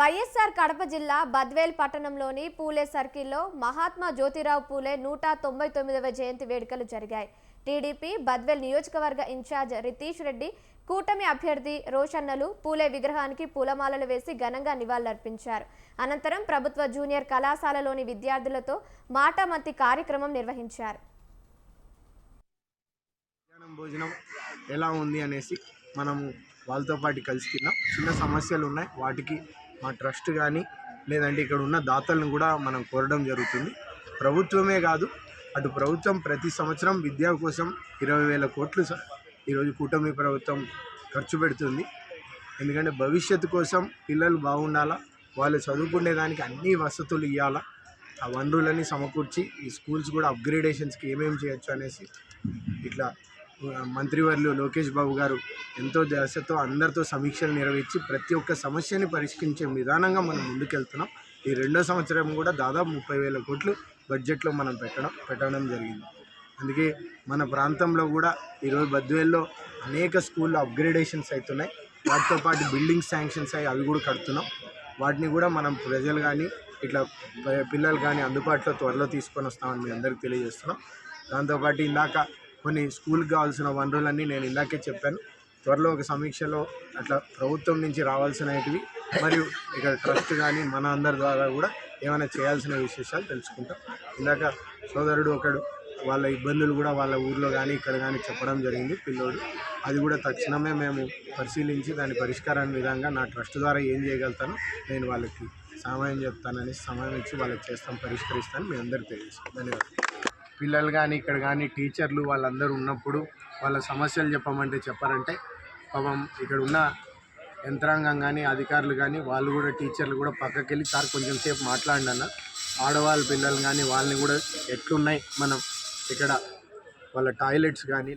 వైఎస్ఆర్ కడప జిల్లా బద్వేల్ పట్టణంలోని పూలే సర్కిల్లో మహాత్మా జ్యోతిరావు పూలే 199వ జయంతి వేడుకలు జరిగాయి. టీడీపీ బద్వేల్ నియోజకవర్గ ఇన్ఛార్జ్ రితీష్ రెడ్డి, కూటమి అభ్యర్థి రోషన్నలు పూలే విగ్రహానికి పూలమాలలు వేసి ఘనంగా నివాళులర్పించారు. అనంతరం ప్రభుత్వ జూనియర్ కళాశాలలోని విద్యార్థులతో మాటామంతి కార్యక్రమం నిర్వహించారు. భోజనం ఎలా ఉంది అనేసి మనము వాళ్ళతో పాటు కలిసి తిన్నాం. చిన్న సమస్యలు ఉన్నాయి, వాటికి మా ట్రస్ట్ కానీ లేదంటే ఇక్కడ ఉన్న దాతలను కూడా మనం కోరడం జరుగుతుంది. ప్రభుత్వమే కాదు, అటు ప్రభుత్వం ప్రతి సంవత్సరం విద్యా కోసం 20,000 కోట్లు ఈరోజు కూటమి ప్రభుత్వం ఖర్చు పెడుతుంది. ఎందుకంటే భవిష్యత్తు కోసం పిల్లలు బాగుండాలా, వాళ్ళు చదువుకునేదానికి అన్ని వసతులు ఇవ్వాలా, ఆ వనరులని సమకూర్చి ఈ స్కూల్స్ కూడా అప్గ్రేడేషన్స్కి ఏమేమి చేయొచ్చు అనేసి ఇట్లా మంత్రివర్యులు లోకేష్ బాబు గారు ఎంతో దశతో అందరితో సమీక్షలు నిర్వహించి ప్రతి ఒక్క సమస్యని పరిష్కరించే విధానంగా మనం ముందుకెళ్తున్నాం. ఈ రెండో సంవత్సరం కూడా దాదాపు 30,000 కోట్లు బడ్జెట్లో మనం పెట్టడం జరిగింది. అందుకే మన ప్రాంతంలో కూడా ఈరోజు బద్వేల్లో అనేక స్కూల్లో అప్గ్రేడేషన్స్ అవుతున్నాయి. వాటితో పాటు బిల్డింగ్ శాంక్షన్స్ అయ్యి అవి కూడా కడుతున్నాం. వాటిని కూడా మనం ప్రజలు కానీ ఇట్లా పిల్లలు కానీ అందుబాటులో త్వరలో తీసుకొని వస్తామని మీ అందరికీ తెలియజేస్తున్నాం. దాంతోపాటు ఇందాక కొన్ని స్కూల్కి కావాల్సిన వనరులన్నీ నేను ఇందాకే చెప్పాను. త్వరలో ఒక సమీక్షలో అట్లా ప్రభుత్వం నుంచి రావాల్సినవి మరియు ఇక్కడ ట్రస్ట్ కానీ మన అందరి ద్వారా కూడా ఏమైనా చేయాల్సిన విశేషాలు తెలుసుకుంటాం. ఇందాక సోదరుడు ఒకడు వాళ్ళ ఇబ్బందులు కూడా వాళ్ళ ఊర్లో కానీ ఇక్కడ కానీ చెప్పడం జరిగింది పిల్లోడు. అది కూడా తక్షణమే మేము పరిశీలించి దాని పరిష్కారాన్ని విధంగా నా ట్రస్ట్ ద్వారా ఏం చేయగలుగుతానో నేను వాళ్ళకి సమయం చెప్తానని సమయం ఇచ్చి వాళ్ళకి చేస్తాం, పరిష్కరిస్తాను. మీ అందరికీ తెలియజేస్తాను. ధన్యవాదాలు. పిల్లలు కానీ ఇక్కడ కానీ టీచర్లు వాళ్ళందరూ ఉన్నప్పుడు వాళ్ళ సమస్యలు చెప్పమంటే చెప్పారంటే పాపం ఇక్కడ ఉన్న యంత్రాంగం కానీ అధికారులు కానీ వాళ్ళు కూడా టీచర్లు కూడా పక్కకి వెళ్ళి సార్ కొంచెం సేపు మాట్లాడినా ఆడవాళ్ళ పిల్లలు కానీ వాళ్ళని కూడా ఎట్లున్నాయి మనం ఇక్కడ వాళ్ళ టాయిలెట్స్ కానీ